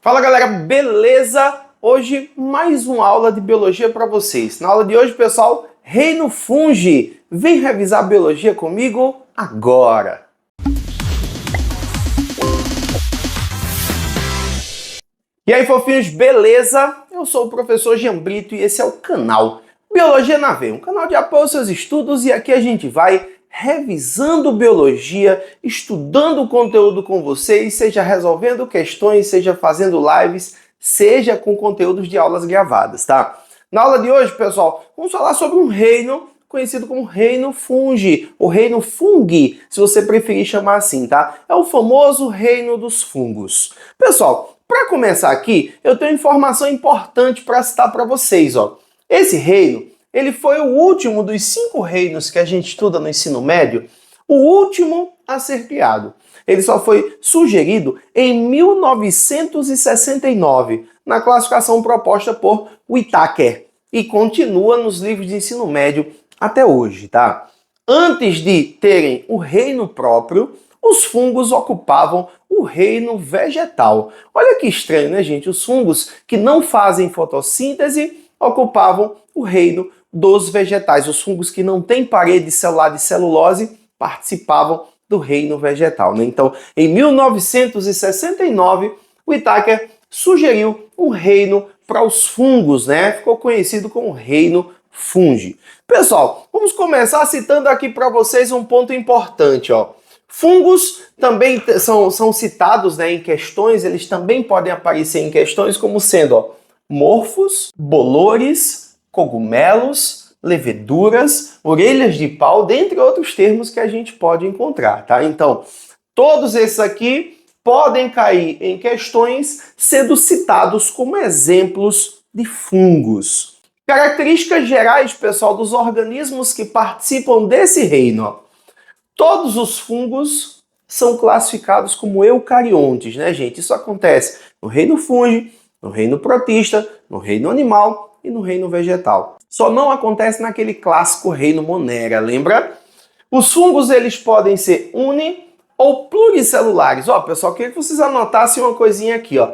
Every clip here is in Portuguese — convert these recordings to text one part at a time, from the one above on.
Fala galera, beleza? Hoje mais uma aula de biologia para vocês. Na aula de hoje, pessoal, reino fungi. Vem revisar biologia comigo agora. E aí, fofinhos, beleza? Eu sou o professor Jean Brito e esse é o canal Biologia na Veia, um canal de apoio aos seus estudos, e aqui a gente vai revisando biologia, estudando o conteúdo com vocês, seja resolvendo questões, seja fazendo lives, seja com conteúdos de aulas gravadas, tá? Na aula de hoje, pessoal, vamos falar sobre um reino conhecido como reino fungi, ou reino fungi, se você preferir chamar assim, tá? É o famoso reino dos fungos. Pessoal, para começar aqui, eu tenho informação importante para citar para vocês, ó. Esse reino, ele foi o último dos 5 reinos que a gente estuda no ensino médio, o último a ser criado. Ele só foi sugerido em 1969, na classificação proposta por Whittaker, e continua nos livros de ensino médio até hoje, tá? Antes de terem o reino próprio, os fungos ocupavam o reino vegetal. Olha que estranho, né, gente? Os fungos que não fazem fotossíntese ocupavam o reino dos vegetais. Os fungos que não têm parede celular de celulose participavam do reino vegetal, né? Então, em 1969, o Whittaker sugeriu um reino para os fungos, né? Ficou conhecido como reino fungi. Pessoal, vamos começar citando aqui para vocês um ponto importante, ó. Fungos também são citados, né, em questões, eles também podem aparecer em questões como sendo, ó, morfos, bolores, cogumelos, leveduras, orelhas de pau, dentre outros termos que a gente pode encontrar, tá? Então, todos esses aqui podem cair em questões sendo citados como exemplos de fungos. Características gerais, pessoal, dos organismos que participam desse reino, ó. Todos os fungos são classificados como eucariontes, né, gente? Isso acontece no reino fungi, no reino protista, no reino animal e no reino vegetal. Só não acontece naquele clássico reino monera, lembra? Os fungos, eles podem ser uni ou pluricelulares. Ó, pessoal, queria que vocês anotassem uma coisinha aqui, ó.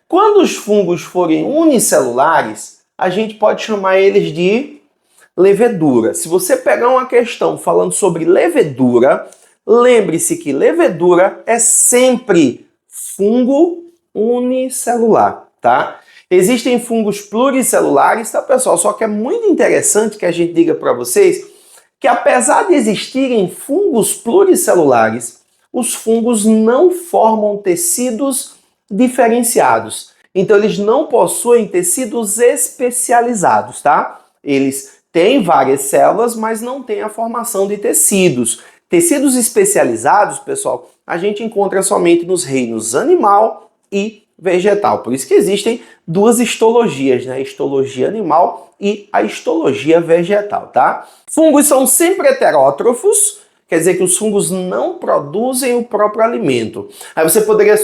Quando os fungos forem unicelulares, a gente pode chamar eles de levedura. Se você pegar uma questão falando sobre levedura, lembre-se que levedura é sempre fungo unicelular, tá? Existem fungos pluricelulares, tá, pessoal? Só que é muito interessante que a gente diga para vocês que, apesar de existirem fungos pluricelulares, os fungos não formam tecidos diferenciados. Então, eles não possuem tecidos especializados, tá? Eles têm várias células, mas não têm a formação de tecidos. Tecidos especializados, pessoal, a gente encontra somente nos reinos animal e vegetal. Por isso que existem duas histologias, né? A histologia animal e a histologia vegetal, tá? Fungos são sempre heterótrofos, quer dizer que os fungos não produzem o próprio alimento. Aí você poderia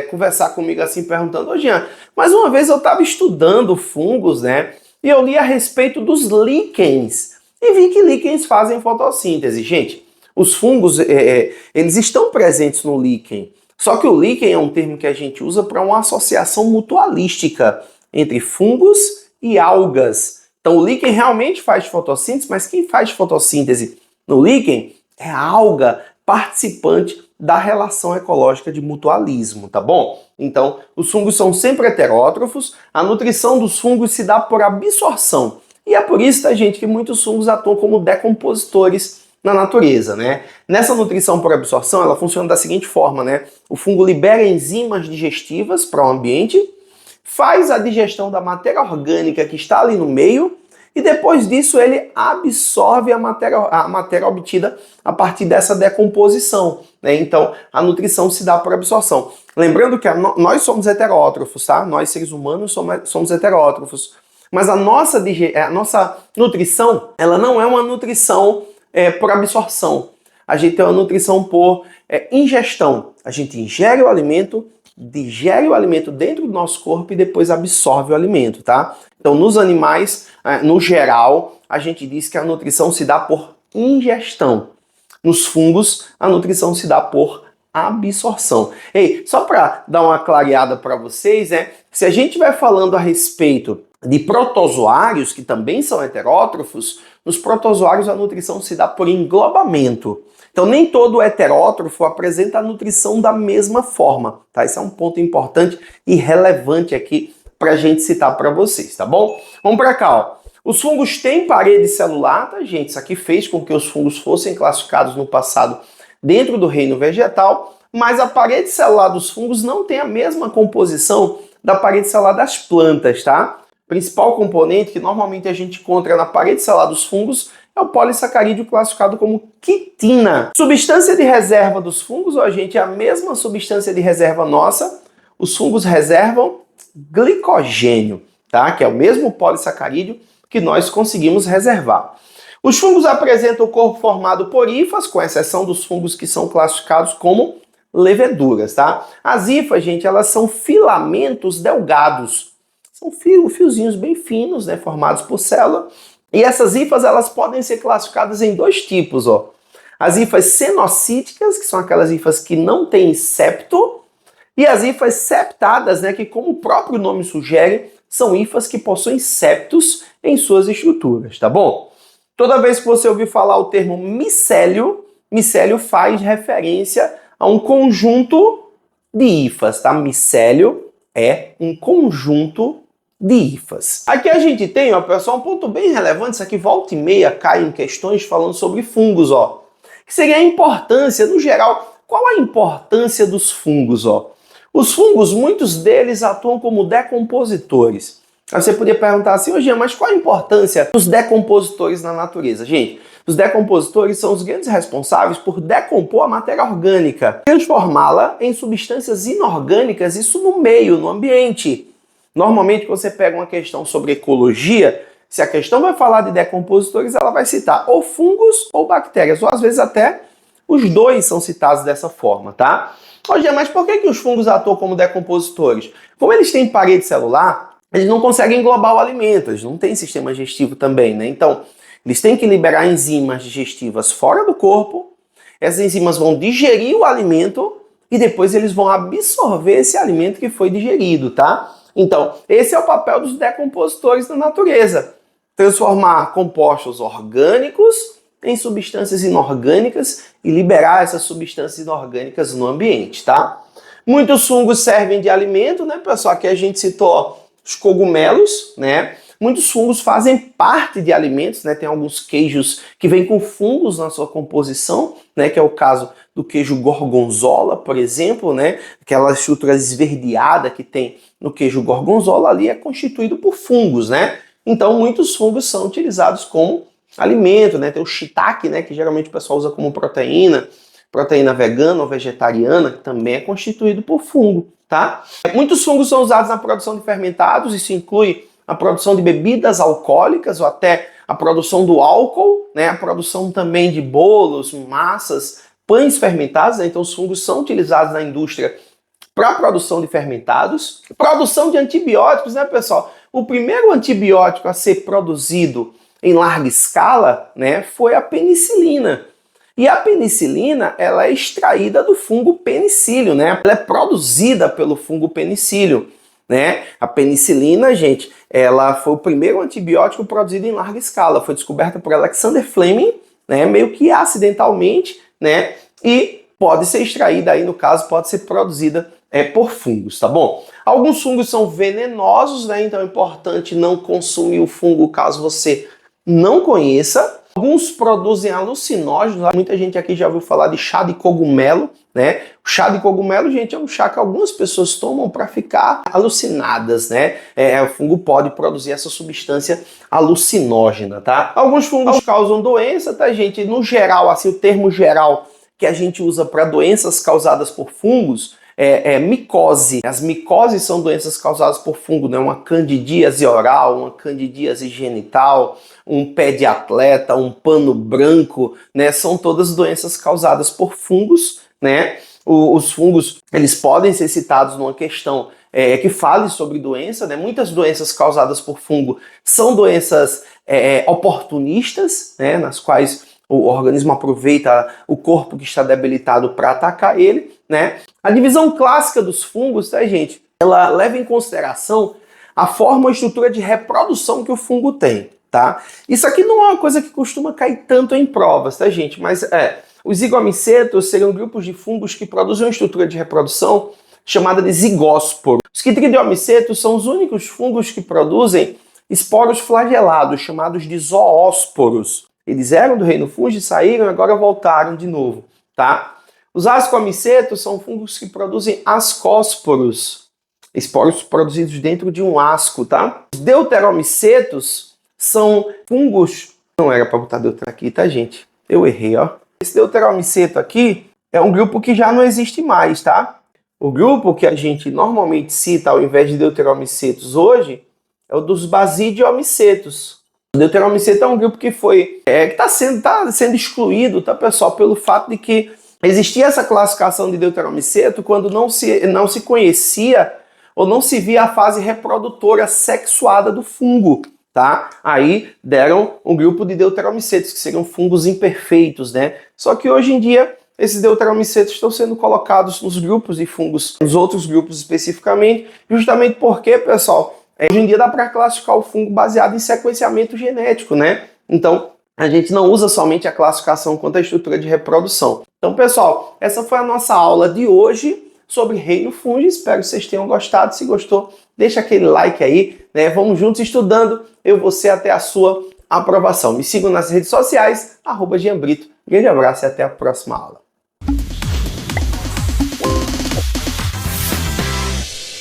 conversar comigo assim, perguntando: ô Jean, mas uma vez eu estava estudando fungos, né? E eu li a respeito dos líquens e vi que líquens fazem fotossíntese. Gente, os fungos, eles estão presentes no líquen. Só que o líquen é um termo que a gente usa para uma associação mutualística entre fungos e algas. Então o líquen realmente faz fotossíntese, mas quem faz fotossíntese no líquen é a alga participante da relação ecológica de mutualismo, tá bom? Então, os fungos são sempre heterótrofos, a nutrição dos fungos se dá por absorção. E é por isso, tá, gente, que muitos fungos atuam como decompositores na natureza, né? Nessa nutrição por absorção, ela funciona da seguinte forma, né? O fungo libera enzimas digestivas para o ambiente, faz a digestão da matéria orgânica que está ali no meio, e depois disso ele absorve a matéria obtida a partir dessa decomposição, né? Então, a nutrição se dá por absorção. Lembrando que nós somos heterótrofos, tá? Nós, seres humanos, somos heterótrofos. Mas a nossa nutrição, ela não é uma nutrição por absorção. A gente tem uma nutrição por ingestão. A gente ingere o alimento, digere o alimento dentro do nosso corpo e depois absorve o alimento, tá? Então, nos animais, no geral, a gente diz que a nutrição se dá por ingestão. Nos fungos, a nutrição se dá por absorção. Ei, só para dar uma clareada para vocês, se a gente estiver falando a respeito de protozoários, que também são heterótrofos, nos protozoários a nutrição se dá por englobamento. Então nem todo heterótrofo apresenta a nutrição da mesma forma, tá? Esse é um ponto importante e relevante aqui para a gente citar para vocês, tá bom? Vamos para cá, ó. Os fungos têm parede celular, tá, gente? Isso aqui fez com que os fungos fossem classificados no passado dentro do reino vegetal, mas a parede celular dos fungos não tem a mesma composição da parede celular das plantas, tá? O principal componente que normalmente a gente encontra na parede celular dos fungos é o polissacarídeo classificado como quitina. Substância de reserva dos fungos, ó, gente, é a mesma substância de reserva nossa. Os fungos reservam glicogênio, tá? Que é o mesmo polissacarídeo que nós conseguimos reservar. Os fungos apresentam o corpo formado por hifas, com exceção dos fungos que são classificados como leveduras, tá? As hifas, gente, elas são filamentos delgados. São fiozinhos bem finos, né, formados por célula. E essas hifas, elas podem ser classificadas em dois tipos, ó. As hifas cenocíticas, que são aquelas hifas que não têm septo, e as hifas septadas, né, que como o próprio nome sugere, são hifas que possuem septos em suas estruturas, tá bom? Toda vez que você ouvir falar o termo micélio, micélio faz referência a um conjunto de hifas, tá? Micélio é um conjunto de hifas. Aqui a gente tem, ó, pessoal, um ponto bem relevante, isso aqui volta e meia cai em questões falando sobre fungos, ó. Que seria a importância, no geral, qual a importância dos fungos, ó? Os fungos, muitos deles atuam como decompositores. Aí você podia perguntar assim, ô Jean, mas qual a importância dos decompositores na natureza? Gente, os decompositores são os grandes responsáveis por decompor a matéria orgânica, transformá-la em substâncias inorgânicas, isso no meio, no ambiente. Normalmente, quando você pega uma questão sobre ecologia, se a questão vai falar de decompositores, ela vai citar ou fungos ou bactérias, ou às vezes até os dois são citados dessa forma, tá? Ô, mas por que os fungos atuam como decompositores? Como eles têm parede celular, eles não conseguem englobar o alimento, eles não têm sistema digestivo também, né? Então, eles têm que liberar enzimas digestivas fora do corpo, essas enzimas vão digerir o alimento e depois eles vão absorver esse alimento que foi digerido, tá? Então, esse é o papel dos decompositores na natureza. Transformar compostos orgânicos em substâncias inorgânicas e liberar essas substâncias inorgânicas no ambiente, tá? Muitos fungos servem de alimento, né, pessoal? Aqui a gente citou os cogumelos, né? Muitos fungos fazem parte de alimentos, né? Tem alguns queijos que vêm com fungos na sua composição, né? Que é o caso do queijo gorgonzola, por exemplo, né? Aquela estrutura esverdeada que tem no queijo gorgonzola ali é constituído por fungos, né? Então muitos fungos são utilizados como alimento, né? Tem o shiitake, né? Que geralmente o pessoal usa como proteína vegana ou vegetariana, que também é constituído por fungo, tá? Muitos fungos são usados na produção de fermentados, isso inclui a produção de bebidas alcoólicas ou até a produção do álcool, né? A produção também de bolos, massas, pães fermentados, né? Então os fungos são utilizados na indústria para a produção de fermentados. Produção de antibióticos, né, pessoal? O primeiro antibiótico a ser produzido em larga escala, né, foi a penicilina. E a penicilina, ela é extraída do fungo penicílio, né? Ela é produzida pelo fungo penicílio, né? A penicilina, gente, ela foi o primeiro antibiótico produzido em larga escala. Foi descoberta por Alexander Fleming, né? Meio que acidentalmente, né? E pode ser extraída aí, no caso, pode ser produzida por fungos, tá bom? Alguns fungos são venenosos, né? Então é importante não consumir o fungo caso você não conheça. Alguns produzem alucinógenos, muita gente aqui já ouviu falar de chá de cogumelo, né? O chá de cogumelo, gente, é um chá que algumas pessoas tomam para ficar alucinadas, né? O fungo pode produzir essa substância alucinógena, tá? Alguns fungos causam doença, tá, gente? No geral, assim, o termo geral que a gente usa para doenças causadas por fungos é micose. As micoses são doenças causadas por fungo, né? Uma candidíase oral, uma candidíase genital, um pé de atleta, um pano branco, né? São todas doenças causadas por fungos, né? Os fungos, eles podem ser citados numa questão que fale sobre doença, né? Muitas doenças causadas por fungo são doenças oportunistas, né? Nas quais o organismo aproveita o corpo que está debilitado para atacar ele, né? A divisão clássica dos fungos, tá, gente? Ela leva em consideração a forma e estrutura de reprodução que o fungo tem, tá? Isso aqui não é uma coisa que costuma cair tanto em provas, tá, gente? Mas os zigomicetos seriam grupos de fungos que produzem uma estrutura de reprodução chamada de zigósporo. Os quitridiomicetos são os únicos fungos que produzem esporos flagelados, chamados de zoósporos. Eles eram do reino fungi, saíram e agora voltaram de novo, tá? Os ascomicetos são fungos que produzem ascósporos, esporos produzidos dentro de um asco, tá? Os deuteromicetos são fungos... Não era para botar deutero aqui, tá, gente? Eu errei, ó. Esse deuteromiceto aqui é um grupo que já não existe mais, tá? O grupo que a gente normalmente cita ao invés de deuteromicetos hoje é o dos basidiomicetos. O deuteromiceto é um grupo que está sendo excluído, tá, pessoal, pelo fato de que existia essa classificação de deuteromiceto quando não se conhecia ou não se via a fase reprodutora sexuada do fungo, tá? Aí deram um grupo de deuteromicetos, que seriam fungos imperfeitos, né? Só que hoje em dia esses deuteromicetos estão sendo colocados nos grupos de fungos, nos outros grupos especificamente, justamente porque, pessoal, hoje em dia dá para classificar o fungo baseado em sequenciamento genético, né? Então, a gente não usa somente a classificação quanto à estrutura de reprodução. Então, pessoal, essa foi a nossa aula de hoje sobre reino fungi. Espero que vocês tenham gostado. Se gostou, deixa aquele like aí, né? Vamos juntos estudando. Eu vou ser até a sua aprovação. Me sigam nas redes sociais, @GianBrito. Grande abraço e até a próxima aula.